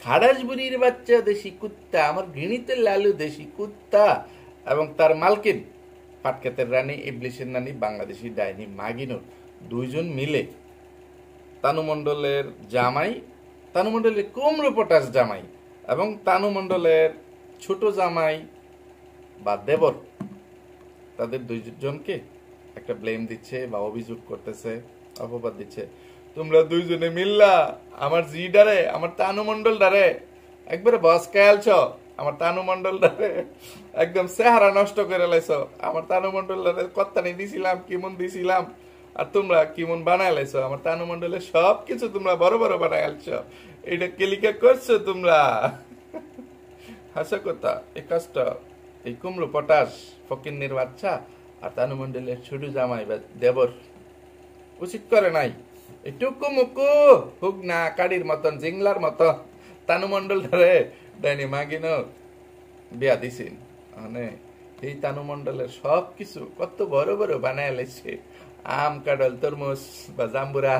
খাড়াস বুড়ির বাচ্চা দেশি কুত্তা, আমার ঘৃণিত লালু দেশি কুত্তা এবং তার মালকিন পাটক্ষেতের রানী ইবলিশের নানি বাংলাদেশি ডাইনি মাগিনুর দুইজন মিলে তানু মণ্ডলের জামাই, তানু মণ্ডলের কুমড়ো পটাশ জামাই এবং তানু মণ্ডলের ছোট জামাই বা দেবর, তাদের দুইজনকে একটা ব্লেম দিচ্ছে বা অভিযোগ করতেছে, অপবাদ দিচ্ছে। তোমরা দুইজনে মিল্লা আমার জি ডারে, আমার তানু মণ্ডল ডারে একবারে বস কায়ালছ, আমার তানু মণ্ডল ডারে একদম চেহারা নষ্ট করে লাইছ, আমার তানু মণ্ডল ডারে কত্তানি দিছিলাম, কিমন দিছিলাম, আর তোমরা কিমন বানায় লাইছ, আমার তানু মণ্ডলের সব কিছু তোমরা বড় বড় বানায় আলছ। এটা কেলিকা করছো তোমরা? হাসা কথা, এই কাজটা এই কুমড়ো পটাশ ফকিন্নির বাচ্চা আর তানু মণ্ডলের ছোট জামাই বা দেবর উচিত করে নাই। এই টুকু মুকু হুক না কাড়ির মতন জিংলার মতো তানু মণ্ডল ধরে ডাইনি মাগিন বিয়া দিছিন। মানে এই তানু মণ্ডলের সব কিছু কত বড় বড় বানায় লাইছে, আম কাঁঠাল তরমুজ বা জাম্বুরা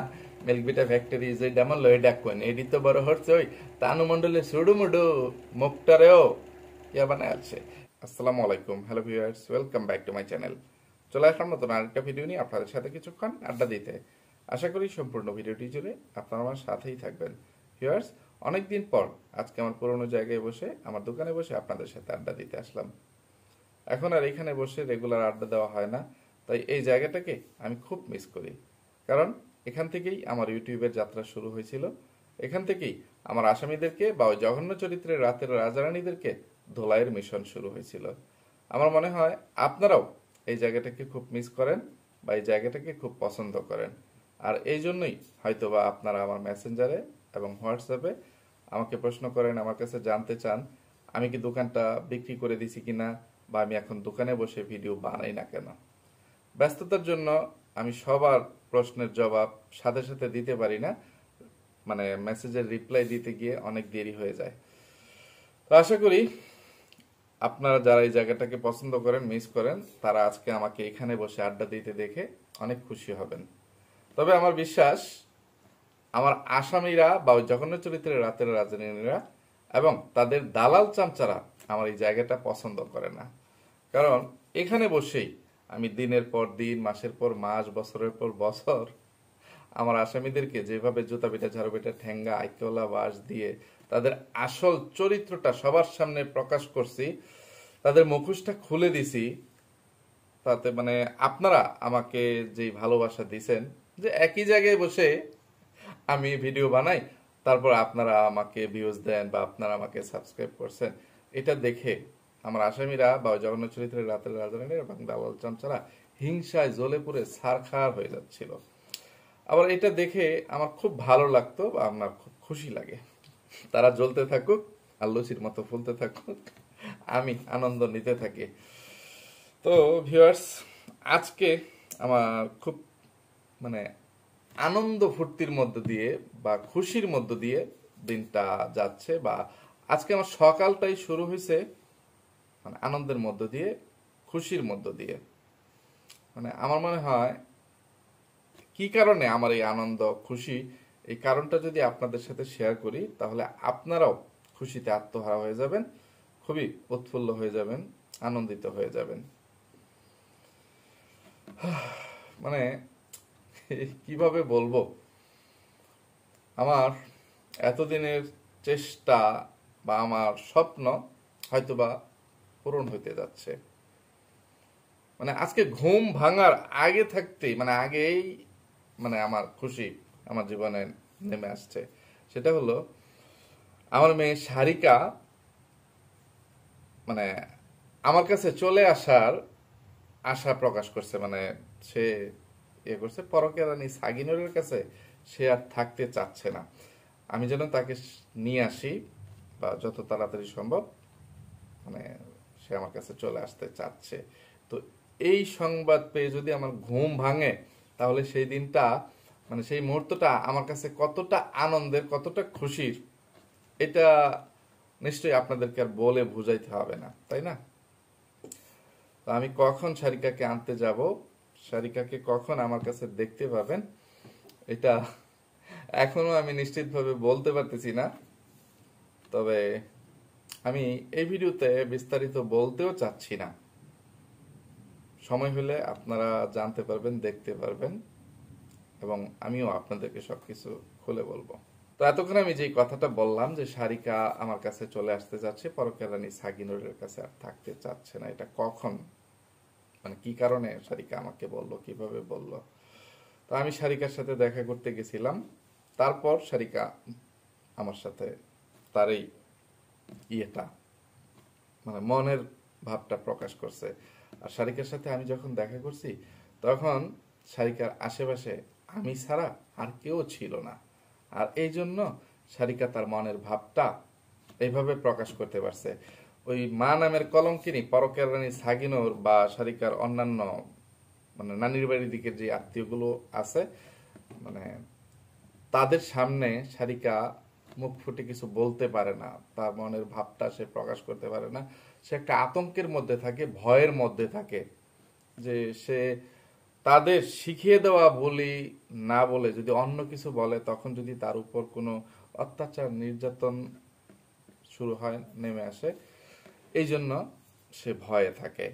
মিল্কবিটা ফ্যাক্টরি যে ডেমন লয়ে ডাকুন এটি তো বড় হচ্ছে ওই তানু মণ্ডলের সুডু মুডু মুখটারেও ইয়া বানায় আছে। আসসালামু আলাইকুম, hello viewers, welcome back to my channel. চলে আসলাম নতুন আরেকটা ভিডিও নিয়ে আপনাদের সাথে কিছুক্ষণ আড্ডা দিতে। আশা করি সম্পূর্ণ ভিডিওটি জুড়ে আপনারা আমার সাথেই থাকবেন। ভিউয়ার্স, অনেকদিন পর আজকে আমার পুরোনো জায়গায় বসে আমার দোকানে বসে আপনাদের সাথে আড্ডা দিতে আসলাম। এখন আর এখানে বসে রেগুলার আড্ডা দেওয়া হয় না, তাই এই জায়গাটাকে আমি খুব মিস করি। কারণ এখান থেকেই আমার ইউটিউবের যাত্রা শুরু হয়েছিল, এখান থেকেই আমার আসামিদেরকে বা ওই জঘন্য চরিত্রের রাতের রাজারানীদেরকে ধোলাইয়ের মিশন শুরু হয়েছিল। আমার মনে হয় আপনারাও এই জায়গাটাকে খুব মিস করেন বা এই জায়গাটাকে খুব পছন্দ করেন, আর এই জন্যই হয়তোবা আপনারা আমার মেসেঞ্জারে এবং হোয়াটসঅ্যাপে আমাকে প্রশ্ন করেন, আমার কাছে জানতে চান আমি কি দোকানটা বিক্রি করে দিছি কিনা বা আমি এখন দোকানে বসে ভিডিও বানাই না কেন। ব্যস্ততার জন্য আমি সবার প্রশ্নের জবাব সাথে সাথে দিতে পারি না, মানে মেসেজের রিপ্লাই দিতে গিয়ে অনেক দেরি হয়ে যায়। তো আশা করি আপনারা যারা এই জায়গাটাকে পছন্দ করেন, মিস করেন, তারা আজকে আমাকে এখানে বসে আড্ডা দিতে দেখে অনেক খুশি হবেন। তবে আমার বিশ্বাস আমার আসামিরা বা ওই জঘন্য চরিত্রের রাতের রাজনীতিরা এবং তাদের দালাল চামচারা আমার এই জায়গাটা পছন্দ করে না। কারণ এখানে বসেই আমি দিনের পর দিন, মাসের পর মাস, বছরের পর বছর আমার আসামিদেরকে যেভাবে জুতা পিটা, ঝাড়ু পিটা, ঠেঙ্গা, আইকলা বাস দিয়ে তাদের আসল চরিত্রটা সবার সামনে প্রকাশ করছি, তাদের মুখোশটা খুলে দিছি, তাতে মানে আপনারা আমাকে যে ভালোবাসা দিছেন, যে একই জায়গায় বসে আমি ভিডিও বানাই, তারপর আপনারা আমাকে ভিউজ দেন বা আপনারা আমাকে সাবস্ক্রাইব করছেন, এটা দেখে আমার আসামিরা বা জগন্নাথ চরিত্রের রাতের রাজধানী এবং দালাল চামচারা হিংসায় জ্বলে পুড়ে ছারখার হয়ে যাচ্ছিল। আবার এটা দেখে আমার খুব ভালো লাগতো বা আমার খুব খুশি লাগে। তারা জ্বলতে থাকুক আর লুচির মতো ফুলতে থাকুক, আমি আনন্দ নিতে থাকি। তো ভিউয়ার্স, আজকে আমার খুব মানে আনন্দ ফুর্তির মধ্য দিয়ে বা খুশির মধ্য দিয়ে দিনটা যাচ্ছে, বা আজকে আমার সকালটাই শুরু হয়েছে মানে আনন্দের মধ্য দিয়ে, খুশির মধ্য দিয়ে। মানে আমার মনে হয় কি কারণে আমার এই আনন্দ খুশি, এই কারণটা যদি আপনাদের সাথে শেয়ার করি তাহলে আপনারাও খুশিতে আত্মহারা হয়ে যাবেন, খুবই উৎফুল্ল হয়ে যাবেন, আনন্দিত হয়ে যাবেন। মানে কিভাবে বলবো, আমার এতদিনের চেষ্টা বা আমার স্বপ্ন হয়তোবা পূরণ হইতে যাচ্ছে। মানে আজকে ঘুম ভাঙার আগে থাকতেই মানে আগেই মানে আমার খুশি আমার জীবনে নেমে আসছে। সেটা হলো আমার মেয়ে সারিকা মানে আমার কাছে চলে আসার আশা প্রকাশ করছে। মানে সে ইয়ে করছে, পরকীয়া রানী সাগিনুরের কাছে সে আর থাকতে চাচ্ছে না, আমি যেন তাকে নিয়ে আসি বা যত তাড়াতাড়ি সম্ভব মানে সে আমার কাছে চলে আসতে চাচ্ছে। তো এই সংবাদ পেয়ে যদি আমার ঘুম ভাঙে তাহলে সেই দিনটা মানে সেই মুহূর্তটা আমার কাছে কতটা আনন্দের, কতটা খুশির, এটা নিশ্চয়ই আপনাদেরকে আর বলে বুঝাইতে হবে না, তাই না? তো আমি কখন সারিকাকে আনতে যাব, সারিকাকে কখন আমার কাছে দেখতে পাবেন, এটা এখনো আমি নিশ্চিতভাবে বলতে পারতেছি না। তবে আমি এই ভিডিওতে বিস্তারিত বলতেও চাচ্ছি না, সময় হলে আপনারা জানতে পারবেন, দেখতে পারবেন, এবং আমিও আপনাদেরকে সবকিছু খুলে বলবো। তো এতক্ষণ আমি যে কথাটা বললাম যে সারিকা আমার কাছে চলে আসতে যাচ্ছে, পরকের রানী সাগিনুরের কাছে আর থাকতে চাচ্ছে না, এটা কখন, মানে কি কারণে সারিকা আমাকে বললো, কিভাবে বললো? তো আমি সারিকার সাথে দেখা করতে গেছিলাম, তারপর সারিকা আমার সাথে তার এই ইয়েটা, মানে মনের ভাবটা প্রকাশ করছে। আর সারিকার সাথে আমি যখন দেখা করছি তখন সারিকার আশেপাশে আমি ছাড়া আর কেউ ছিল না, আর এই জন্য সারিকা তার মনের ভাবটা এইভাবে প্রকাশ করতে পারছে। ওই মা নামের কলঙ্কিনী পরকের রানী সাগিনোর বা সারিকার অন্যান্য মানে নানির বাড়ির দিকের যে আত্মীয়গুলো আছে, মানে তাদের সামনে সারিকা মুখ ফুটে কিছু বলতে পারে না, তার মনের ভাবটা সে প্রকাশ করতে পারে না। সে একটা আতঙ্কের মধ্যে থাকে, ভয়ের মধ্যে থাকে, যে সে তাদের শিখিয়ে দেওয়া বলি না বলে যদি অন্য কিছু বলে, তখন যদি তার উপর কোনো অত্যাচার নির্যাতন শুরু হয়, নেমে আসে, এই জন্য সে ভয়ে থাকে।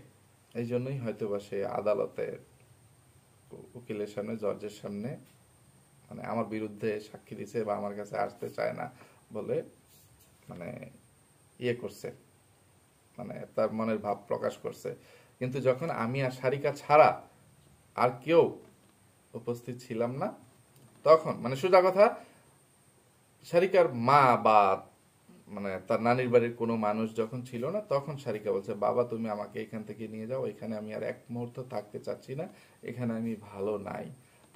এই জন্যই হয়তো বা সে আদালতে উকিলের সামনে, জজের সামনে মানে আমার বিরুদ্ধে সাক্ষী দিছে বা আমার কাছে আসতে চায় না বলে মানে ইয়ে করছে, মানে তার মনের ভাব প্রকাশ করছে। কিন্তু যখন আমি আর সারিকা ছাড়া আর কেউ উপস্থিত ছিলাম না, তখন মানে সোজা কথা, সারিকার মা বা মানে তার নানির বাড়ির কোনো মানুষ যখন ছিল না, তখন সারিকা বলছে, বাবা তুমি আমাকে এখান থেকে নিয়ে যাও, এখানে আমি আর এক মুহূর্ত থাকতে চাচ্ছি না, এখানে আমি ভালো নাই।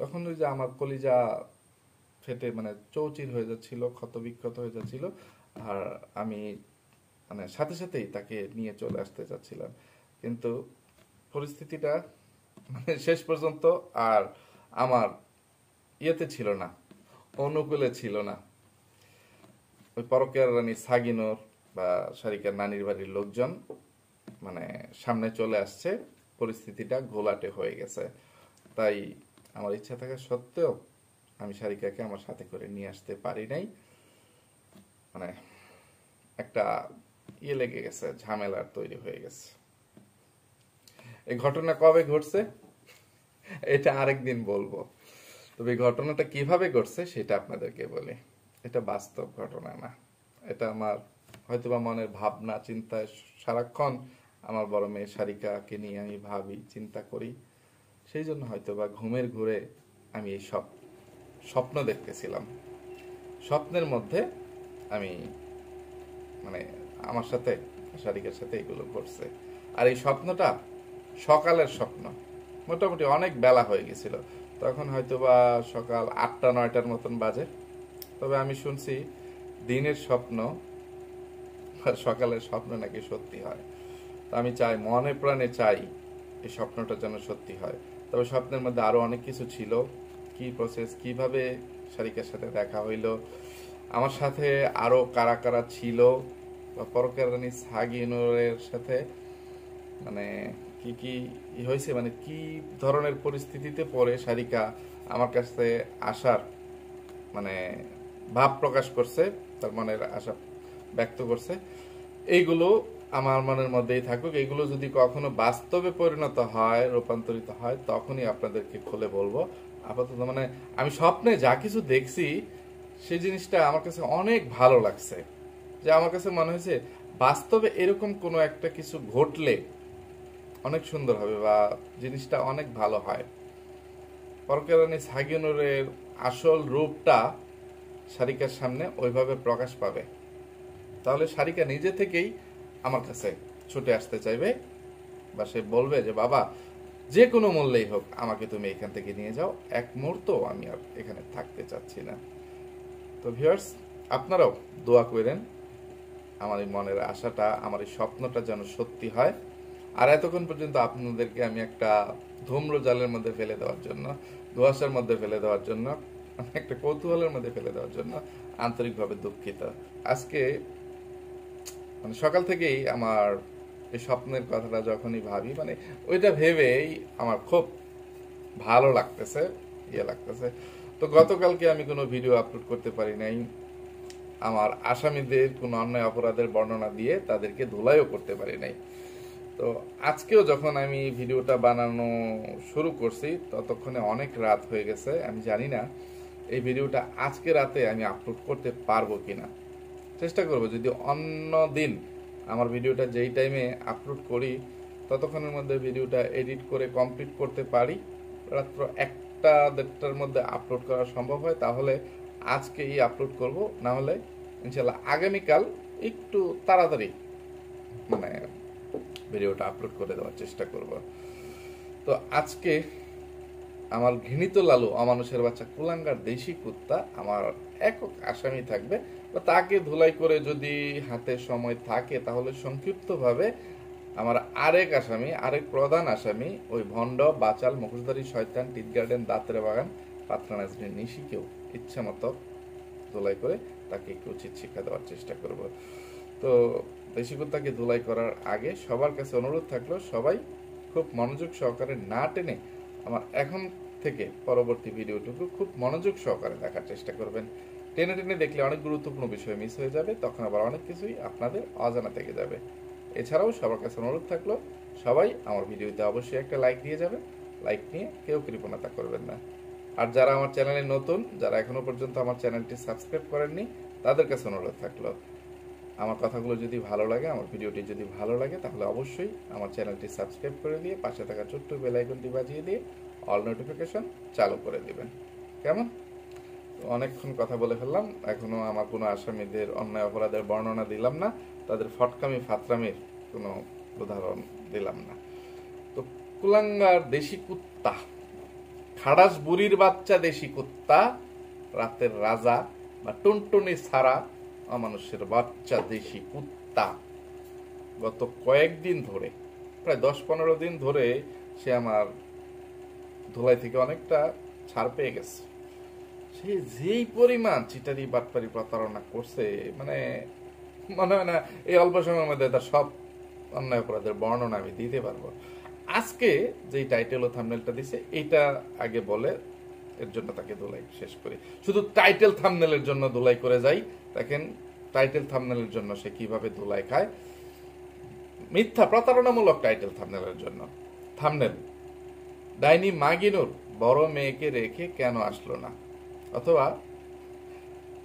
তখন ওই যে আমার কলিজা ফেটে মানে চৌচির হয়ে যাচ্ছিল, ক্ষত বিক্ষত হয়ে যাচ্ছিল, আর আমি মানে সাথে সাথেই তাকে নিয়ে চলে আসতে চাচ্ছিলাম। কিন্তু পরিস্থিতিটা মানে শেষ পর্যন্ত আর আমার ইয়েতে ছিল না, অনুকূলে ছিল না। ওই পরকের রানী সাগিনোর বা সারিকার নানির বাড়ির লোকজন মানে সামনে চলে আসছে, পরিস্থিতিটা ঘোলাটে হয়ে গেছে। তাই আমার ইচ্ছা থাকা সত্ত্বেও আমি সারিকাকে আমার সাথে করে নিয়ে আসতে পারি নাই। মানে একটা ইয়ে লেগে গেছে, ঝামেলার তৈরি হয়ে গেছে। এই ঘটনা কবে ঘটছে এটা আরেকদিন বলবো, তবে এই ঘটনাটা কিভাবে ঘটছে সেটা আপনাদেরকে বলি। এটা বাস্তব ঘটনা না, এটা আমার হয়তোবা মনের ভাবনা চিন্তায় সারাক্ষণ আমার বড় মেয়ে সারিকাকে নিয়ে আমি ভাবি, চিন্তা করি, সেই জন্য হয়তোবা ঘুমের ঘুরে আমি এই সব স্বপ্ন দেখতেছিলাম। স্বপ্নের মধ্যে আমি মানে আমার সাথে সারিকার সাথে এগুলো ঘটছে। আর এই স্বপ্নটা সকালের স্বপ্ন, মোটামুটি অনেক বেলা হয়ে গেছিল, তখন হয়তোবা সকাল 8টা-9টার মতন বাজে। তবে আমি শুনছি দিনের স্বপ্ন সকালের স্বপ্ন নাকি সত্যি হয়। তো আমি চাই, মনে প্রাণে চাই এই স্বপ্নটা যেন সত্যি হয়। তবে স্বপ্নের মধ্যে আরো অনেক কিছু ছিল, কি প্রসেস, কিভাবে সারিকার সাথে দেখা হইল, আমার সাথে আরো কারা কারা ছিল, বা পরকের রানী সাগিনুরের সাথে মানে কি কি হয়েছে, মানে কি ধরনের পরিস্থিতিতে পড়ে সারিকা আমার কাছে আসার মানে ভাব প্রকাশ করছে, তার মনের আশা ব্যক্ত করছে, এইগুলো আমার মনের মধ্যেই থাকুক। এগুলো যদি কখনো বাস্তবে পরিণত হয়, রূপান্তরিত হয়, তখনই আপনাদেরকে খুলে বলবো। আপাতত মানে আমি স্বপ্নে যা কিছু দেখছি সেই জিনিসটা আমার কাছে অনেক ভালো লাগছে, যে আমার কাছে মনে হয়েছে বাস্তবে এরকম কোনো একটা কিছু ঘটলে অনেক সুন্দর হবে বা জিনিসটা অনেক ভালো হয়। পরকের রানী সাগিনুরের আসল রূপটা সারিকার সামনে ওইভাবে প্রকাশ পাবে, তাহলে সারিকা নিজে থেকেই আমার কাছে ছুটে আসতে চাইবে, বা সে বলবে যে বাবা যে কোনো মূল্যেই হোক আমাকে তুমি এখান থেকে নিয়ে যাও, এক মুহূর্ত আমি আর এখানে থাকতে চাচ্ছি না। তো ভিউয়ার্স, আপনারাও দোয়া করেন আমার এই মনের আশাটা, আমার এই স্বপ্নটা যেন সত্যি হয়। আর এতক্ষণ পর্যন্ত আপনাদেরকে আমি একটা ধূম্র জালের মধ্যে ফেলে দেওয়ার জন্য, ধোঁয়াশার মধ্যে ফেলে দেওয়ার জন্য, একটা কৌতূহলের মধ্যে ফেলে দেওয়ার জন্য আন্তরিকভাবে দুঃখিত। আজকে মানে সকাল থেকেই আমার এই স্বপ্নের কথাটা যখনই ভাবি, মানে ওইটা ভেবেই আমার খুব ভালো লাগতেছে, ইয়ে লাগতেছে। তো গতকালকে আমি কোনো ভিডিও আপলোড করতে পারি নাই, আমার আসামিদের কোনো অন্যায় অপরাধের বর্ণনা দিয়ে তাদেরকে ধুলাইও করতে পারি নাই। তো আজকেও যখন আমি ভিডিওটা বানানো শুরু করছি ততক্ষণে অনেক রাত হয়ে গেছে। আমি জানি না এই ভিডিওটা আজকে রাতে আমি আপলোড করতে পারবো কিনা। চেষ্টা করব, যদি অন্য দিন আমার ভিডিওটা যেই টাইমে আপলোড করি ততক্ষণের মধ্যে ভিডিওটা এডিট করে কমপ্লিট করতে পারি, রাত্র 1টা-1:30টার মধ্যে আপলোড করা সম্ভব হয়, তাহলে আজকেই আপলোড করব। না হলে ইনশাল্লাহ আগামীকাল একটু তাড়াতাড়ি মানে ভিডিওটা আপলোড করে দেওয়ার চেষ্টা করব। তো আজকে আমার ঘৃণিত লালু অমানুষের বাচ্চা কুলাঙ্গার দেশি কুত্তা আমার একক আসামি থাকবে। তাকে ধুলাই করে যদি হাতে সময় থাকে তাহলে সংক্ষিপ্তভাবে আমার আরেক প্রধান আসামি ওই ভণ্ড বাচাল মুখোশধারী শয়তান টিট গার্ডেন দাঁতের বাগান পাত্রা নাজরিন নিশিকেও ইচ্ছা মতো ধুলাই করে তাকে একটু উচিত শিক্ষা দেওয়ার চেষ্টা করব। তো দেশি কুত্তাকে ধুলাই করার আগে সবার কাছে অনুরোধ থাকলো, সবাই খুব মনোযোগ সহকারে না টেনে আমার এখন থেকে পরবর্তী ভিডিওটুকু খুব মনোযোগ সহকারে দেখার চেষ্টা করবেন। টেনে টেনে দেখলে অনেক গুরুত্বপূর্ণ বিষয় মিস হয়ে যাবে, তখন আবার অনেক কিছুই আপনাদের অজানা থেকে যাবে। এছাড়াও সবার কাছে অনুরোধ থাকলো, সবাই আমার ভিডিওতে অবশ্যই একটা লাইক দিয়ে যাবে। লাইক নিয়ে কেউ কৃপণতা করবেন না। আর যারা আমার চ্যানেলে নতুন, যারা এখনো পর্যন্ত আমার চ্যানেলটি সাবস্ক্রাইব করেননি, তাদের কাছে অনুরোধ থাকলো, আমার কথাগুলো যদি ভালো লাগে, আমার ভিডিওটি যদি ভালো লাগে, তাহলে অবশ্যই আমার চ্যানেলটি সাবস্ক্রাইব করে দিয়ে পাশে থাকা ছোট্ট বেল আইকনটি বাজিয়ে দিয়ে অল নোটিফিকেশন চালু করে দিবেন। কেমন? অনেকক্ষণ কথা বলে ফেললাম, এখনো আমার কোনো আসামিদের অন্যায় অপরাধের বর্ণনা দিলাম না, তাদের ফটকামি ফাতরামির কোনো উদাহরণ দিলাম না। তো কুলাঙ্গার দেশি কুত্তা, খাড়াস বুড়ির বাচ্চা দেশি কুত্তা, রাতের রাজা বা টুনটুনি ছাড়া অমানুষের বাচ্চা দেশি কুত্তা গত কয়েকদিন ধরে, প্রায় 10-15 দিন ধরে সে আমার ধুলাই থেকে অনেকটা ছাড় পেয়ে গেছে। সে যেই পরিমাণ চিটারি বাটপারি প্রতারণা করছে, মানে মনে হয় না এই অল্প সময়ের মধ্যে তার সব অন্যায় অপরাধের বর্ণনা আমি দিতে পারবো। আজকে যেই টাইটেল ও থাম্বনেলটা দিছে এটা আগে বলে এর জন্য তাকে ধুলাই শেষ করি। শুধু টাইটেল থাম্বনেলের জন্য ধুলাই করে যাই। দেখেন টাইটেল থাম্বনেলের জন্য সে কিভাবে ধুলাই খায়। মিথ্যা প্রতারণামূলক টাইটেল থাম্বনেলের জন্য। থাম্বনেল: ডাইনি মাগিনুর বড় মেয়েকে রেখে কেন আসলো না, অথবা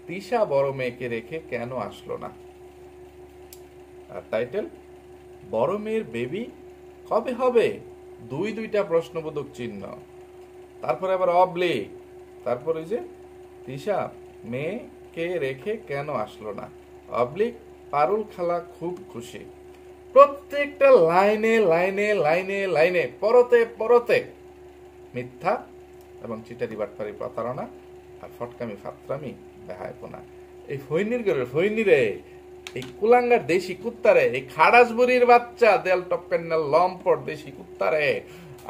তিশা বড় মেয়েকে রেখে কেন আসলো না। আর টাইটেল: বড় মেয়ের বেবি কবে হবে, দুইটা প্রশ্নবোধক চিহ্ন, তারপরে আবার অবলিক, তারপরে যে তিশা মেয়েকে রেখে কেন আসলো না, অবলিক পারুল খালা খুব খুশি। প্রত্যেকটা লাইনে লাইনে লাইনে লাইনে পরতে পরতে মিথ্যা এবং চিটারি বাটপারি প্রতারণা আর ফটকামি ফাতরামি বেহায়পনা। এই ফৈনির ঘরের ফৈনি রে, এই কুলাঙ্গার দেশি কুত্তারে, এই খাড়াস বুড়ির বাচ্চা দেল টপকান্নার লম্পট দেশি কুত্তারে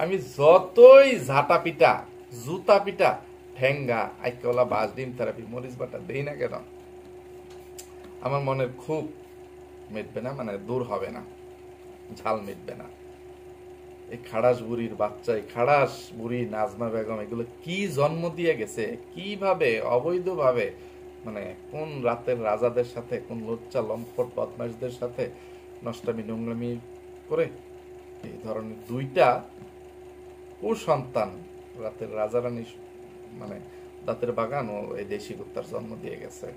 আমি যতই ঝাঁটা পিটা জুতা পিটা ঠেঙ্গা আইকলা বাস ডিম থেরাপি মরিচ বাটা দেই না কেন, আমার মনের খুব মিটবে না, মানে দূর হবে না, ঝাল মিটবে না। এই খাড়াস বুড়ির বাচ্চা, এই খাড়াস বুড়ি নাজমা বেগম এগুলো কি জন্ম দিয়ে গেছে, কিভাবে অবৈধভাবে, মানে কোন রাতের রাজাদের সাথে, কোন লোচ্চা লম্পট বদমাশদের সাথে নষ্টামি নোংরামি করে এই ধরনের দুইটা কুসন্তান রাতের রাজারানী মানে দাঁতের বাগান ও এই দেশি কুত্তার জন্ম দিয়ে গেছে।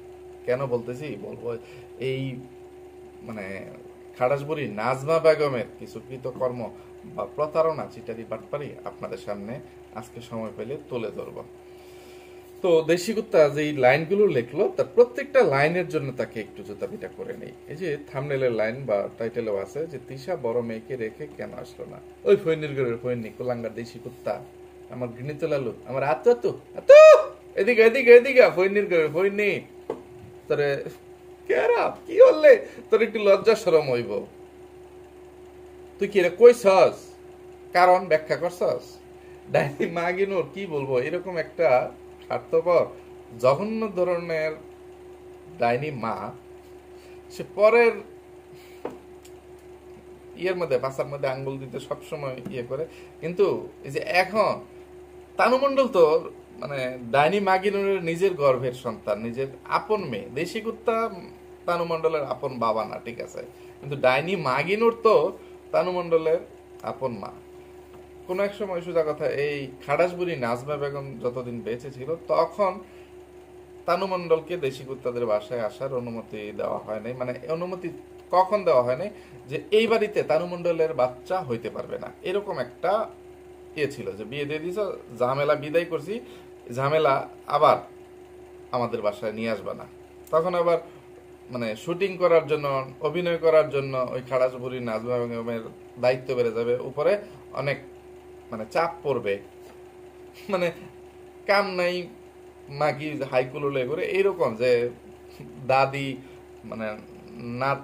কেন বলতেছি, বলবো এই মানে খাড়াসবুড়ি নাজমা বেগমের কিছু কৃতকর্ম বা প্রতারণা চিটারি বাটপারি আপনাদের সামনে আজকে সময় পেলে তুলে ধরব। তো দেশি কুত্তা যে লাইনগুলো লিখলো তার প্রত্যেকটা লাইনের জন্য তাকে একটু জুতাপিটা করে নেই। এই যে থাম্বনেলের লাইন বা টাইটেলও আছে যে তিশা বড় মেয়েকে রেখে কেন আসলো না। ওই ফৈনির ঘরের ফৈনি কুলাঙ্গার দেশি কুত্তা, আমার ঘৃণিত লালু, আমার আতো এদিকে এদিকে এদিকে ফৈনির ঘরের ফৈনি, তোরে কেরা কি হলে তোর একটু লজ্জা শরম হইব, তুই কি রে কইছস, কারণ ব্যাখ্যা করছস। ডাইনি মাগিনুর কি বলবো, এরকম একটা স্বার্থপর জঘন্য ধরনের ডাইনি মা, সে পরের ইয়ের মধ্যে পাশার মধ্যে আঙ্গুল দিতে সবসময় ইয়ে করে। কিন্তু এই যে এখন তানুমণ্ডল তো মানে ডাইনি মাগিনুরের নিজের গর্ভের সন্তান, নিজের আপন মেয়ে। দেশি কুত্তা তানু মণ্ডলের আপন বাবা না, ঠিক আছে, কিন্তু ডাইনি মাগিনুর তো তানু মণ্ডলের আপন মা। কোন এক সময় সোজা কথা, এই খাড়াসবুড়ি নাজমা বেগম যতদিন বেঁচে ছিল তখন তানু মণ্ডলকে দেশি কুত্তাদের বাসায় আসার অনুমতি দেওয়া হয় নাই। মানে অনুমতি কখন দেওয়া হয় নাই, যে এই বাড়িতে তানু মণ্ডলের বাচ্চা হইতে পারবে না, এরকম একটা ইয়ে ছিল, যে বিয়ে দিয়ে দিছ, ঝামেলা বিদায় করছি, ঝামেলা আবার আমাদের বাসায় নিয়ে আসবে না। তখন আবার মানে শুটিং করার জন্য, অভিনয় করার জন্য ওই খাড়াসবুড়ি নাজমা বেগমের দায়িত্ব বেড়ে যাবে, উপরে অনেক মানে চাপ পড়বে, মানে কাম নাই মাগি হাইকুলুলে করে এইরকম, যে দাদি মানে নাত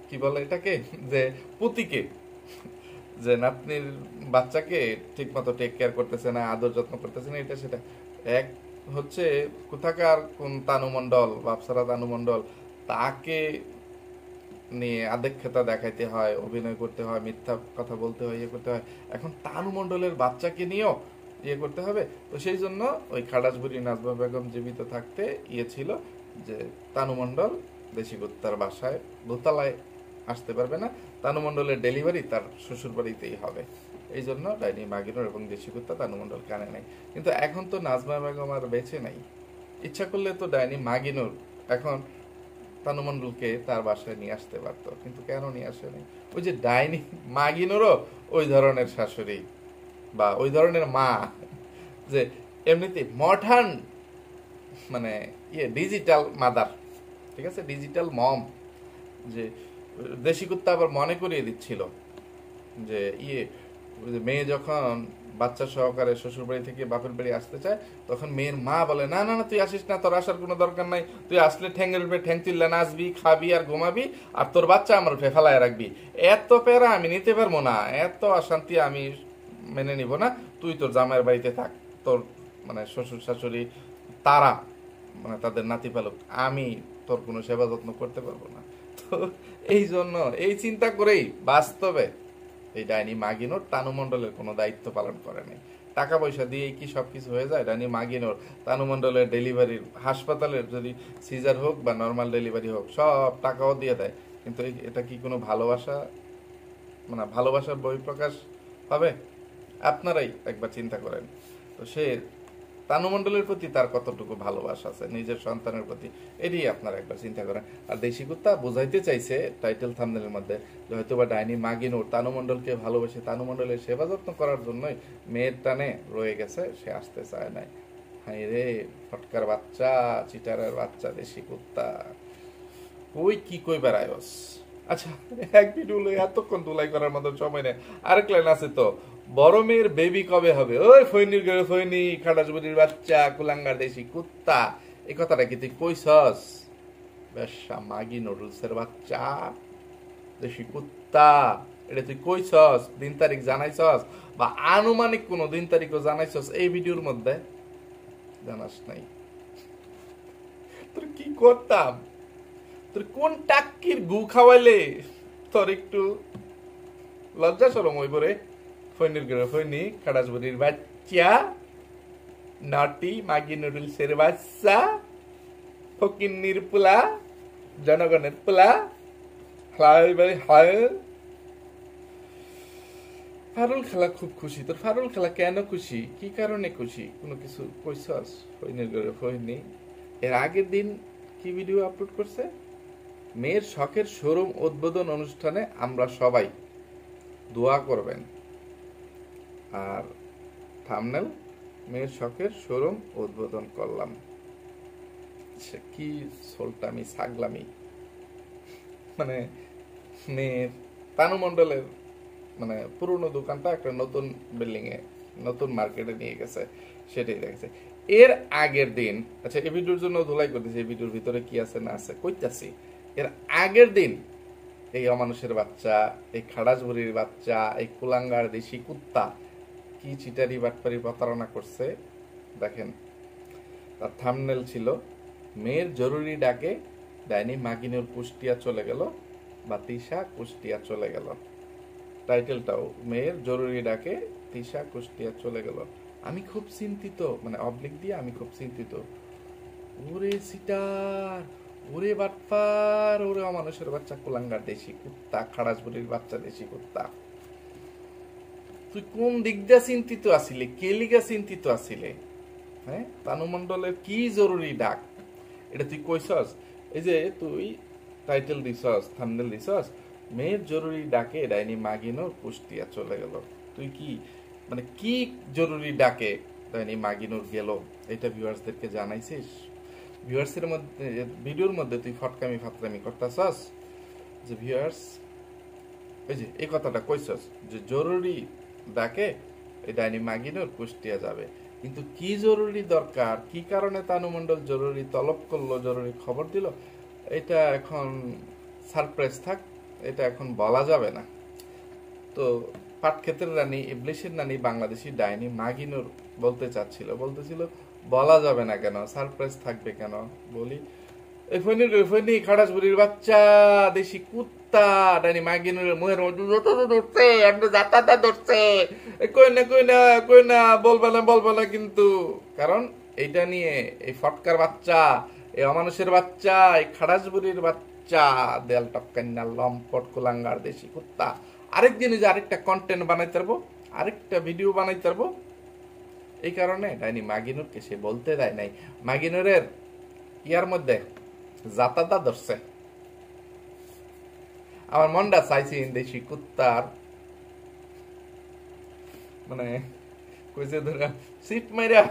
কি বলে এটাকে, যে পুতিকে, যে নাতনির বাচ্চাকে ঠিক মতো টেক কেয়ার করতেছে না, আদর যত্ন করতেছে না, এটা সেটা। এক হচ্ছে কোথাকার কোন তানু মণ্ডল, বাপসারা তানু মণ্ডল, তাকে নিয়ে আদেক্ষতা দেখাইতে হয়, অভিনয় করতে হয়, মিথ্যা কথা বলতে হয়, ইয়ে করতে হয়। এখন তানু মণ্ডলের বাচ্চাকে নিয়েও ইয়ে করতে হবে। তো সেই জন্য ওই খাড়াসবুড়ি নাজমা বেগম জীবিত থাকতে ইয়ে ছিল যে তানু মণ্ডল দেশি কুত্তার বাসায় দোতলায় আসতে পারবে না, তানু মণ্ডলের ডেলিভারি তার শ্বশুর বাড়িতেই হবে। এই জন্য ডাইনি মাগিনুর এবং দেশি কুত্তা তানু মণ্ডল কানে নাই। কিন্তু এখন তো নাজমা বেগম আর বেঁচে নাই, ইচ্ছা করলে তো ডাইনি মাগিনুর এখন তানু মণ্ডলকে তার বাসায় নিয়ে আসতে পারতো, কিন্তু কেন নিয়ে আসে নাই? ওই যে ডাইনি মাগিনুরও ওই ধরনের শাশুড়ি বা ওই ধরনের মা, যে এমনিতে মডার্ন মানে ইয়ে ডিজিটাল মাদার, ঠিক আছে, ডিজিটাল মম। যে দেশি কুত্তা আবার মনে করিয়ে দিচ্ছিল যে ইয়ে, মেয়ে যখন বাচ্চা সহকারে শ্বশুর বাড়ি থেকে বাপের বাড়ি আসতে চায়, তখন মেয়ের মা বলে না না না তুই আসিস না, তোর আসার কোনো দরকার নাই, তুই আসলে ঠ্যাঙ্গের উপরে ঠ্যাং তুললে নাচবি, খাবি আর ঘুমাবি, আর তোর বাচ্চা আমার উপরে ফেলায় রাখবি। এত প্যারা আমি নিতে পারবো না, এত অশান্তি আমি মেনে নিব না, তুই তোর জামাইয়ের বাড়িতে থাক, তোর মানে শ্বশুর শাশুড়ি তারা মানে তাদের নাতি পালক, আমি তোর কোনো সেবা যত্ন করতে পারবো না। তো এই জন্য এই চিন্তা করেই বাস্তবে এই ডাইনি মাগিনোর তানু মণ্ডলের কোনো দায়িত্ব পালন করে নাই। টাকা পয়সা দিয়েই কি সবকিছু হয়ে যায়? ডাইনি মাগিনোর তানু মণ্ডলের ডেলিভারির, হাসপাতালের যদি সিজার হোক বা নর্মাল ডেলিভারি হোক, সব টাকাও দিয়ে দেয়। কিন্তু এটা কি কোনো ভালোবাসা, মানে ভালোবাসার বহিঃপ্রকাশ হবে? আপনারাই একবার চিন্তা করেন। তো সে তানু মণ্ডলের প্রতি তার কতটুকু ভালোবাসা আছে নিজের সন্তানের প্রতি, এটি আপনারা একবার চিন্তা করেন। আর দেশি কুত্তা বোঝাইতে চাইছে টাইটেল থাম্বনেলের মধ্যে যে হয়তো বা ডাইনি মাগিনুর তানু মণ্ডলকে ভালোবেসে তানু মণ্ডলের সেবা যত্ন করার জন্যই মেয়ের টানে রয়ে গেছে, সে আসতে চায় নাই। হাই রে ফটকার বাচ্চা, চিটারের বাচ্চা, দেশি কুত্তা কই কি কই বেড়ায়স। আচ্ছা, এক ভিডিও এতক্ষণ দুলাই করার মতো সময় নেই, আরেক লাইন আছে তো, বড় মেয়ের বেবি কবে হবে? ওই ফৈনির ঘরে ফৈনি, খাটাসবুড়ির বাচ্চা, কুলাঙ্গার দেশি কুত্তা, এই কথাটা কি তুই কইছস? বেশা মাগি নুডলসের বাচ্চা, দেশি কুত্তা, এটা তুই কইছস? দিন তারিখ জানাইছস বা আনুমানিক কোন দিন তারিখও জানাইছস এই ভিডিওর মধ্যে? জানাস নাই। তোর কি করতাম, তোর কোন টাক্কির গু খাওয়াইলে তোর একটু লজ্জা শরম হইব রে? ফৈনির ঘরে ফৈনি, খাটাসবুড়ির বাচ্চা, নটি মাগি নুডলসের বাচ্চা, ফকিন্নির পোলা, জনগণের পোলা, ফারুল খেলা খুব খুশি। তোর ফারুল খেলা কেন খুশি, কি কারণে খুশি, কোনো কিছু কইছস? ফৈনির ঘরে ফৈনি এর আগের দিন কি ভিডিও আপলোড করছে? মেয়ের শখের শোরুম উদ্বোধন অনুষ্ঠানে আমরা সবাই দোয়া করবেন। আর থাম্বনেল, মেয়ের শখের শোরুম উদ্বোধন করলাম। কি সোলটামি ছাগলামি, মানে মেয়ের তানু মণ্ডলের মানে পুরনো দোকানটা একটা নতুন বিল্ডিং এ, নতুন মার্কেটে নিয়ে গেছে, সেটাই দেখেছে। এর আগের দিন, আচ্ছা এই ভিডিওর জন্য ধুলাই করতেছি, এই ভিডিওর ভিতরে কি আছে না আছে কইতাছি। এর আগের দিন এই অমানুষের বাচ্চা, এই খাড়াসবুড়ির বাচ্চা, এই কুলাঙ্গার দেশি কুত্তা কি চিটারি বাটপারি প্রতারণা করছে দেখেন। তার থাম্বনেল ছিল মেয়ের জরুরি ডাকে ডাইনি মাগিনুর কুষ্টিয়া চলে গেল বা তিশা কুষ্টিয়া চলে গেল। টাইটেলটাও মেয়ের জরুরি ডাকে তিশা কুষ্টিয়া চলে গেল। আমি খুব চিন্তিত, মানে অবলিক দিয়ে আমি খুব চিন্তিত। ওরে সিটার, ওরে বাটপার, ওরে অমানুষের বাচ্চা, কুলাঙ্গার দেশি কুত্তা, খাড়াসবুড়ির বাচ্চা দেশি কুত্তা, তুই কোন দিক দিয়ে চিন্তিত আছিলে, কে লিগা চিন্তিত আছিলে? হ্যাঁ, তানু মণ্ডলের কি জরুরি ডাক এটা তুই কইছস? এই যে তুই টাইটেল দিছস, থাম্বনেল দিছস, মেয়ের জরুরি ডাকে ডাইনি মাগিনোর কুষ্টিয়া চলে গেল। তুই কি মানে কি জরুরি ডাকে ডাইনি মাগিনোর গেল এটা ভিউয়ার্সদেরকে জানাইছিস? ভিউয়ার্সের মধ্যে ভিডিওর মধ্যে তুই ফটকামি ফাতরামি করতাছস যে ভিউয়ার্স এই যে এই কথাটা কইছস যে জরুরি ডাকে এই ডাইনি মাগিনোর কুষ্টিয়া যাবে, কিন্তু কি জরুরি দরকার, কি কারণে তানু মণ্ডল জরুরি তলব করলো, জরুরি খবর দিল, এটা এখন সারপ্রাইজ থাক, এটা এখন বলা যাবে না। তো পাটক্ষেতের রানী ইবলিশের নানি বাংলাদেশি ডাইনি মাগিনুর বলতেছিল বলা যাবে না কেন, সারপ্রাইজ থাকবে কেন? বলি ওই খাড়াসবুড়ির বাচ্চা দেশি কুত্তা ডাইনি মাগিনুর মুহের মধ্যে ধরছে, একটা জাতাটা ধরছে, কই না বলবে না কিন্তু, কারণ এইটা নিয়ে এই ফটকার বাচ্চা, এই অমানুষের বাচ্চা, এই খাড়াসবুড়ির বাচ্চা, দেয়াল টপকান্না লম্পট কুলাঙ্গার দেশি কুত্তা আরেক জিনিস আরেকটা কন্টেন্ট বানাইতে পারবো, আরেকটা ভিডিও বানাইতে পারবো। এই কারণে ডাইনি মাগিনুরকে সে বলতে দেয় নাই। মাগিনুরের ইয়ার মধ্যে জাতাটা ধরছে। আমার মনটা চাইছি দেশি কুত্তার মানে কইছে ধরা সিট মাইরা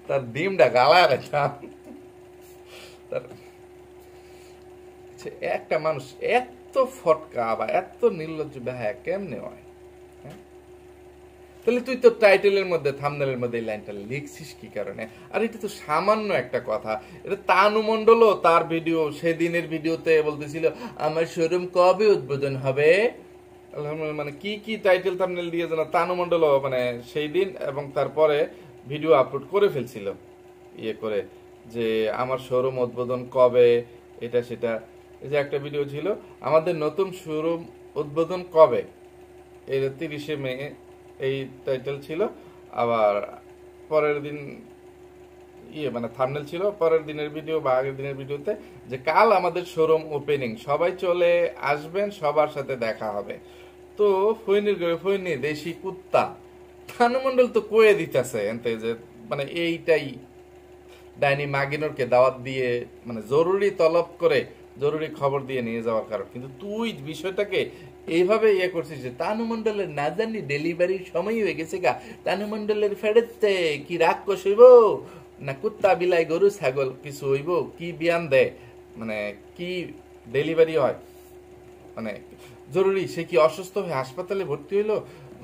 তার ডিমটা গালায় রাখতাম। একটা মানুষ এত ফটকা বা এত নির্লজ্জ বেহায়া কেমনে হয়? তাহলে তুই তো টাইটেলের মধ্যে থাম্বনেলের মধ্যে এই লাইনটা লিখছিস কি কারণে? আর এটা তো সামান্য একটা কথা। এটা তানু মণ্ডলও তার ভিডিও, সেদিনের ভিডিওতে বলতেছিল আমার শোরুম কবে উদ্বোধন হবে, মানে কি কি টাইটেল থাম্বনেল দিয়ে যেন তানু মণ্ডলও মানে সেই দিন এবং তারপরে ভিডিও আপলোড করে ফেলছিল ইয়ে করে যে আমার শোরুম উদ্বোধন কবে, এটা সেটা। এই যে একটা ভিডিও ছিল আমাদের নতুন শোরুম উদ্বোধন কবে, এই 30শে মে এই টাইটেল ছিল। আবার পরের দিন মানে থাম্বনেল ছিল পরের দিনের ভিডিও বা আগের দিনের ভিডিওতে যে কাল আমাদের শোরুম ওপেনিং, সবাই চলে আসবেন, সবার সাথে দেখা হবে। তো ফইনি দেশি কুত্তা তানু মণ্ডল তো কয়ে দিতেছে এনতে যে মানে এইটাই ডাইনি মাগিনোরকে দাওয়াত দিয়ে মানে জরুরি তলব করে জরুরি খবর দিয়ে নিয়ে যাওয়ার কারণ। কিন্তু তুই বিষয়টাকে এইভাবে ইয়ে করছিস যে তানু মণ্ডলের না জানি ডেলিভারির সময় হয়ে গেছে গা, তানু মণ্ডলের ফেরতে কি রাক্ষস হইব না কুত্তা বিলাই গরু ছাগল কিছু হইব, কি বিয়ান দেয়, মানে কি ডেলিভারি হয়, মানে জরুরি সে কি অসুস্থ হয়ে হাসপাতালে ভর্তি হইলো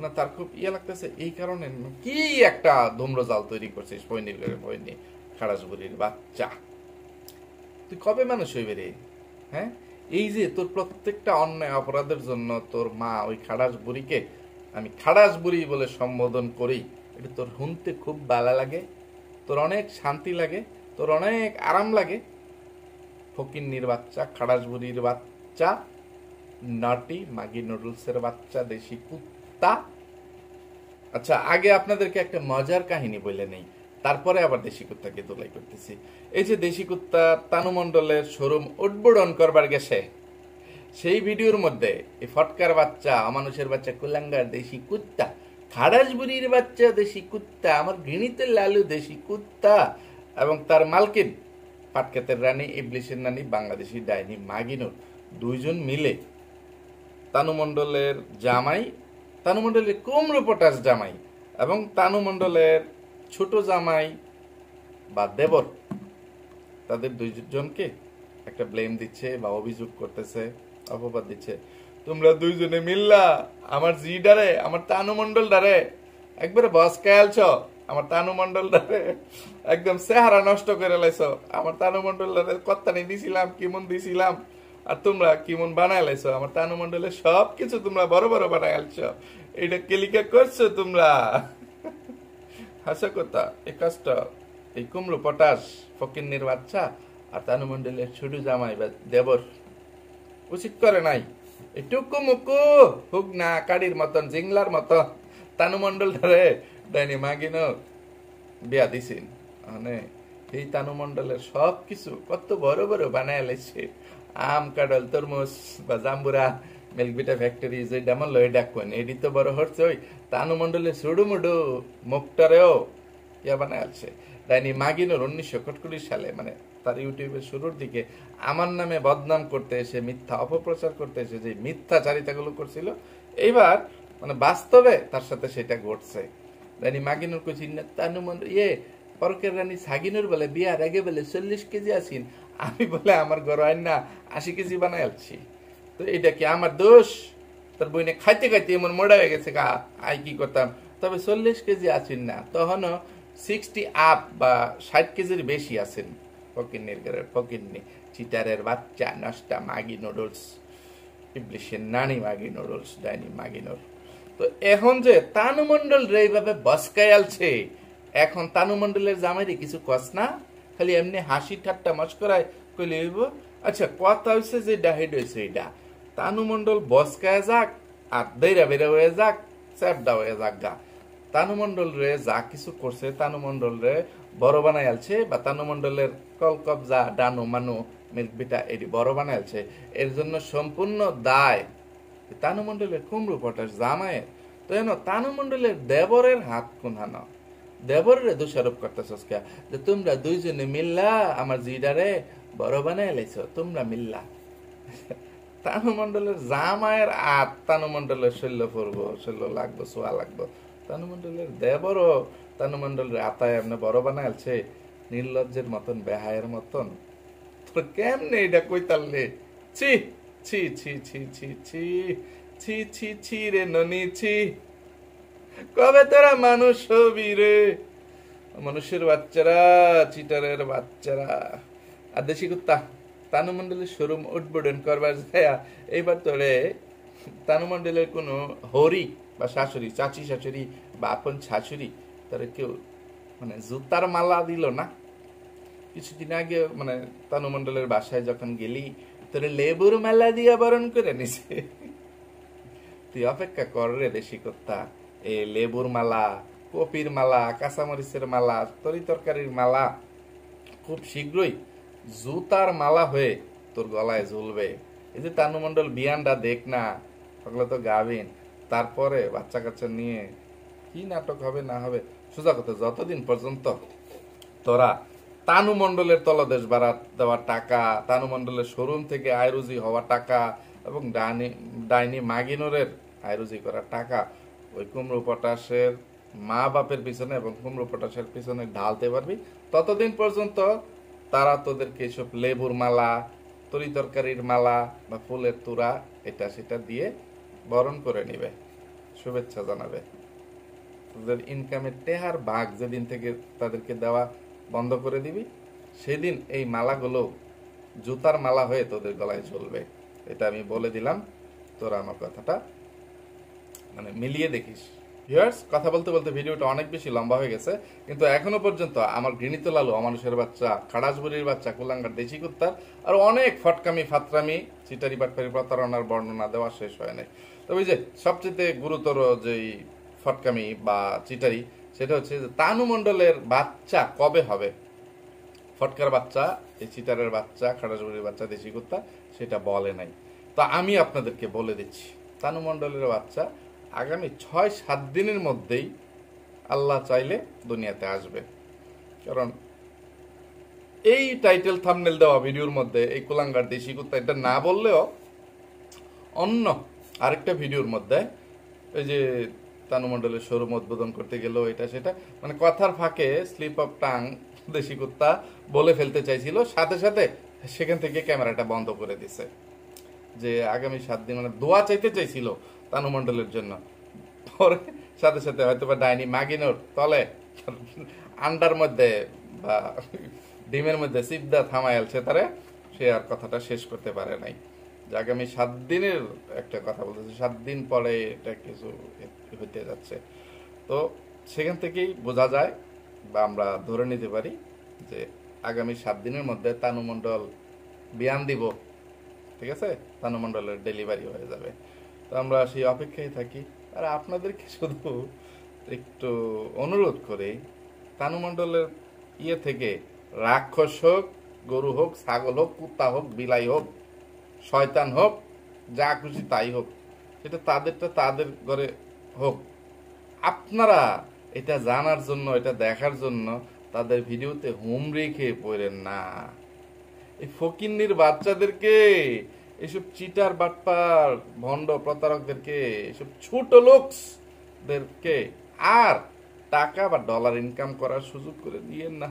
না তার খুব ইয়ে লাগতেছে, এই কারণে কি একটা ধূম্রজাল তৈরি করছিস ফইনি খাড়াসবুড়ির বাচ্চা। তুই কবে মানুষ হইবে রে? হ্যাঁ, এই যে তোর প্রত্যেকটা অন্যায় অপরাধের জন্য তোর মা ওই খাড়াস বুড়িকে আমি খাড়াস বুড়ি বলে সম্বোধন করি, এটা তোর শুনতে খুব ভালো লাগে, তোর অনেক শান্তি লাগে, তোর অনেক আরাম লাগে। ফকিন্নির বাচ্চা, খাড়াস বুড়ির বাচ্চা, নটি মাগি নুডলসের বাচ্চা দেশি কুত্তা। আচ্ছা, আগে আপনাদেরকে একটা মজার কাহিনী বলে নেই, তারপরে আবার দেশি কুত্তাকে দোলাই করতেছি। এই যে দেশি কুত্তা তানু মণ্ডলের শোরুম উদ্বোধন করবার গেছে, সেই ভিডিওর মধ্যে এই ফটকার বাচ্চা, অমানুষের বাচ্চা, কুলাঙ্গার দেশি কুত্তা, খাড়াসবুড়ির বাচ্চা দেশি কুত্তা, আমার ঘৃণিত লালু দেশি কুত্তা এবং তার মালকিন পাটক্ষেতের রানী ইবলিশের নানি বাংলাদেশি ডাইনি মাগিনুর দুইজন মিলে তানু মণ্ডলের জামাই, তানু মণ্ডলের কুমড়ো পটাশ জামাই এবং তানু মণ্ডলের ছোট জামাই বা দেবর, তাদের দুইজনকে একটা ব্লেম দিচ্ছে বা অভিযোগ করতেছে, অপবাদ দিচ্ছে। তোমরা দুইজনে মিল্লা আমার জি ডারে, আমার তানু মণ্ডল ডারে একবারে বসকায়ালছ, আমার তানু মণ্ডল ডারে একদম চেহারা নষ্ট করে লাইছ, আমার তানু মণ্ডল ডারে কত্তানি দিছিলাম, কেমন দিছিলাম, আর তোমরা কেমন বানায় লাইছ, আমার তানু মণ্ডলের সব কিছু তোমরা বড় বড় বানায় আলছ, এটা কেলিকা করছো তোমরা। হাসা কথা, এই কাজটা এই কুমড়ো পটাশ ফকিন্নির বাচ্চা আর তানু মণ্ডলের ছোট জামাই বা দেবর উচিত করে নাই। এই টুকু মুকু হুক না কাড়ির মতন জিংলার মতো তানু মণ্ডল ধরে ডাইনি মাগিনোর বিয়া দিছেন, মানে এই তানু মন্ডলের সব কিছু কত বড় বড় বানায় লাইছে, আম কাঁঠাল তরমুজ বা জাম্বুরা মিল্ক বিটা ফ্যাক্টরি যে ডামন লয়ে ডাকুন এডি তো বড় হচ্ছে ওই তানু মন্ডলের সুডু মুডু মুখটারেও ইয়া বানায় আছে। ডাইনি মাগিনোর 1941 সালে, মানে তার ইউটিউবের শুরুর দিকে আমার নামে বদনাম করতে এসে, মিথ্যা অপপ্রচার করতে এসে যে মিথ্যাচারিতাগুলো করছিল, এইবার মানে বাস্তবে তার সাথে সেটা ঘটছে। রানী মাগিনুর কইছি না তানু মন্ডল পরকের রানী সাগিনুর বলে বিয়ার আগে বলে 40 কেজি আসিন, আমি বলে আমার ঘর আইন না 80 কেজি বানাই আলছি। তো এটা কি আমার দোষ? তোর বইনে খাইতে খাইতে এমন মোড়া হয়ে গেছে গা, আই কি করতাম। তবে 40 কেজি আসিন না, তখনও 60 আপ বা 60 কেজির বেশি আছেন। ফকিন্নির ঘরের ফকিন্নি, চিটারের বাচ্চা, নষ্টা মাগি নুডলস, ইবলিশের নানি মাগি নুডলস, ডাইনি মাগিনোর। তো এখন যে তানু মন্ডল রে এইভাবে বসকায় আলছে, এখন তানু মন্ডলের জামাইরে কিছু কস না, খালি এমনি হাসি ঠাট্টা মস্করায় কইলে হইব। আচ্ছা, কথা হইছে যে ডাহিড হইছে এটা তানু মন্ডল বসকায় যাক আর দৈরা বেরা হয়ে যাক, চ্যাপডা হয়ে যাক গা। তানু মন্ডল রে যা কিছু করছে, তানু মন্ডল রে বড় বানাই আলছে, বা তানু মন্ডলের কলকবজা ডানু মানু মিল্ক বিটা এটি বড় বানাই আলছে, এর জন্য সম্পূর্ণ দায় তানু মন্ডলের কুমড়ু পটাশ জামায়ের। তো এন তানু মন্ডলের দেবরের হাত কোনহানো, দেবরের দোষারোপ করতেছস কে যে তোমরা দুইজনে মিল্লা আমার জিডারে বড় বানাই লাইছ, তোমরা মিল্লা। তানু মন্ডলের জামায়ের আত তানু মন্ডলের শৈল্য পড়বো, শৈল্য লাগবো, সোয়া লাগবো। তানু মন্ডলের দেবরও তানু মন্ডলের আতায় এমনি বড় বানাই আলছে, নির্লজ্জের মতন, বেহায়ের মতন। তোর কেমনে এটা কইতাললে? ছি ছি ছি ছি ছি ছি ছি ছি ছি রে ননি ছি। কবে তোরা মানুষ হবি রে? মানুষের বাচ্চারা, চিটারের বাচ্চারা। আর দেশি কুত্তা তানু মন্ডলের শোরুম উদ্বোধন করবার যায়, এইবার তোরে তানু মন্ডলের কোনো হরি বা শাশুড়ি, চাচি শাশুড়ি বা আপন শাশুড়ি তারা কেউ মানে জুতার মালা দিল না। কিছুদিন আগে মানে তানু মন্ডলের বাসায় যখন গেলি, তোরে লেবুর মেলা দিয়া বরণ করে নিছে। তুই অপেক্ষা কর রে দেশি কুত্তা, এ লেবুর মালা, কপির মালা, কাঁচামরিচের মালা, তরি তরকারির মালা খুব শীঘ্রই জুতার মালা হয়ে তোর গলায় ঝুলবে। এই যে তানু মন্ডল বিয়ানটা দেখ না, ওগুলো তো গাবিন, তারপরে বাচ্চা কাচ্চা নিয়ে কি নাটক হবে না হবে। সোজা কথা, যতদিন পর্যন্ত তোরা তানু মন্ডলের তলদেশ বাড়া দেওয়া টাকা, তানু মন্ডলের শোরুম থেকে আয়রুজি হওয়া টাকা এবং ডাইনি মাগিনোরের আয়রুজি করা টাকা ওই কুমড়ো পটাশের মা বাপের পিছনে এবং কুমড়ো পটাশের পিছনে ঢালতে পারবি, ততদিন পর্যন্ত তারা তোদেরকে এসব লেবুর মালা, তরি তরকারির মালা বা ফুলের তুরা এটা সেটা দিয়ে বরণ করে নিবে, শুভেচ্ছা জানাবে। তোদের ইনকামের টেহার ভাগ যেদিন থেকে তাদেরকে দেওয়া বন্ধ করে দিবি, সেদিন এই মালাগুলো জুতার মালা হয়ে তোদের গলায় ঝুলবে। এটা আমি বলে দিলাম, তোরা আমার কথাটা মানে মিলিয়ে দেখিস। ভিউয়ার্স, কথা বলতে বলতে ভিডিওটা অনেক বেশি লম্বা হয়ে গেছে, কিন্তু এখনো পর্যন্ত আমার ঘৃণিত লালু, অমানুষের বাচ্চা, খাড়াসবুড়ির বাচ্চা, কুলাঙ্গার দেশি কুত্তার আর অনেক ফটকামি ফাতরামি, চিটারি বাটপারি, প্রতারণার বর্ণনা দেওয়া শেষ হয় নাই। তবে যে সবচেয়ে গুরুতর যেই ফটকামি বা চিটারি, সেটা হচ্ছে যে তানু মন্ডলের বাচ্চা কবে হবে। ফটকার বাচ্চা, এই চিটারের বাচ্চা, খাড়াসবুড়ির বাচ্চা, দেশি কুত্তা সেটা বলে নাই। তো আমি আপনাদেরকে বলে দিচ্ছি, তানু মন্ডলের বাচ্চা আগামী 6-7 দিনের মধ্যেই আল্লাহ চাইলে দুনিয়াতে আসবে। কারণ এই টাইটেল থাম্বনেল দেওয়া ভিডিওর মধ্যে এই কুলাঙ্গার দেশি কুত্তা এটা না বললেও অন্য আরেকটা ভিডিওর মধ্যে ওই যে তানু মন্ডলের শোরুম উদ্বোধন করতে গেল এটা সেটা, মানে কথার ফাঁকে স্লিপ অফ টাং দেশি কুত্তা বলে ফেলতে চাইছিল, সাথে সাথে সেখান থেকে ক্যামেরাটা বন্ধ করে দিছে। যে আগামী 7 দিন মানে দোয়া চাইতে চাইছিল তানু মন্ডলের জন্য, পরে সাথে সাথে হয়তো বা ডাইনি মাগিনোর তলে আন্ডার মধ্যে বা ডিমের মধ্যে সিদ্ধা থামায়ালছে তারে, সে আর কথাটা শেষ করতে পারে নাই। যে আগামী 7 দিনের একটা কথা বলতেছে, 7 দিন পরে এটা কিছু হইতে যাচ্ছে। তো সেখান থেকেই বোঝা যায় বা আমরা ধরে নিতে পারি যে আগামী 7 দিনের মধ্যে তানু মন্ডল বিয়ান দিব, ঠিক আছে, তানু মন্ডলের ডেলিভারি হয়ে যাবে। তো আমরা সেই অপেক্ষায় থাকি, আর আপনাদেরকে শুধু একটু অনুরোধ করে তানু মণ্ডলের ইয়ে থেকে রাক্ষস হোক, গরু হোক, ছাগল হোক, কুত্তা হোক, বিলাই হোক, শয়তান হোক, যা খুশি তাই হোক, সেটা তাদেরটা তাদের ঘরে হোক, আপনারা এটা জানার জন্য, এটা দেখার জন্য তাদের ভিডিওতে হুমড়ি খেয়ে পড়েন না। এই ফকিন্নির বাচ্চাদেরকে, এসব চিটার বাটপার ভণ্ড প্রতারকদেরকে, এসব ছোট লোকদেরকে আর টাকা বা ডলার ইনকাম করার সুযোগ করে দিয়েন না।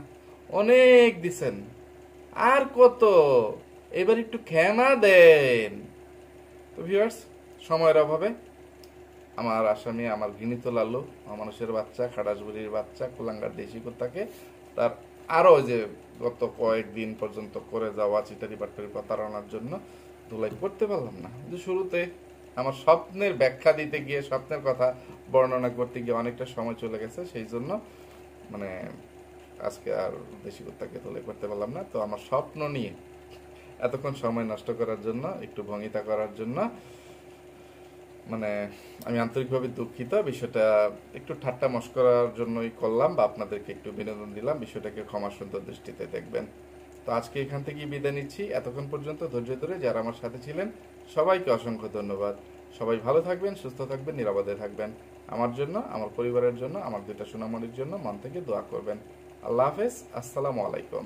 অনেক দিছেন, আর কত, এবার একটু ক্ষমা দেন। তো ভিউয়ার্স, সময়ের অভাবে আমার আসামি, আমার ঘৃণিত লালু, মানুষের বাচ্চা, খাটাসবুড়ির বাচ্চা, কুলাঙ্গার দেশি কুত্তাকে তার আরো যে গত কয়েকদিন পর্যন্ত করে যাওয়া চিটারি বাটপারি প্রতারণার জন্য ধুলাই করতে পারলাম না। কিন্তু শুরুতে আমার স্বপ্নের ব্যাখ্যা দিতে গিয়ে, স্বপ্নের কথা বর্ণনা করতে গিয়ে অনেকটা সময় চলে গেছে, সেই জন্য মানে আজকে আর দেশি কুত্তাকে ধুলাই করতে পারলাম না। তো আমার স্বপ্ন নিয়ে এতক্ষণ সময় নষ্ট করার জন্য, একটু ভঙ্গিতা করার জন্য মানে আমি আন্তরিকভাবে দুঃখিত। বিষয়টা একটু ঠাট্টা মশকরার জন্যই করলাম, বা আপনাদেরকে একটু বিনোদন দিলাম। বিষয়টাকে ক্ষমা সুন্দর দৃষ্টিতে দেখবেন। তো আজকে এখান থেকেই বিদায় নিচ্ছি। এতক্ষণ পর্যন্ত ধৈর্য ধরে যারা আমার সাথে ছিলেন সবাইকে অসংখ্য ধন্যবাদ। সবাই ভালো থাকবেন, সুস্থ থাকবেন, নিরাপদে থাকবেন। আমার জন্য, আমার পরিবারের জন্য, আমার দুইটা সোনামণির জন্য মন থেকে দোয়া করবেন। আল্লাহ হাফেজ। আসসালামু আলাইকুম।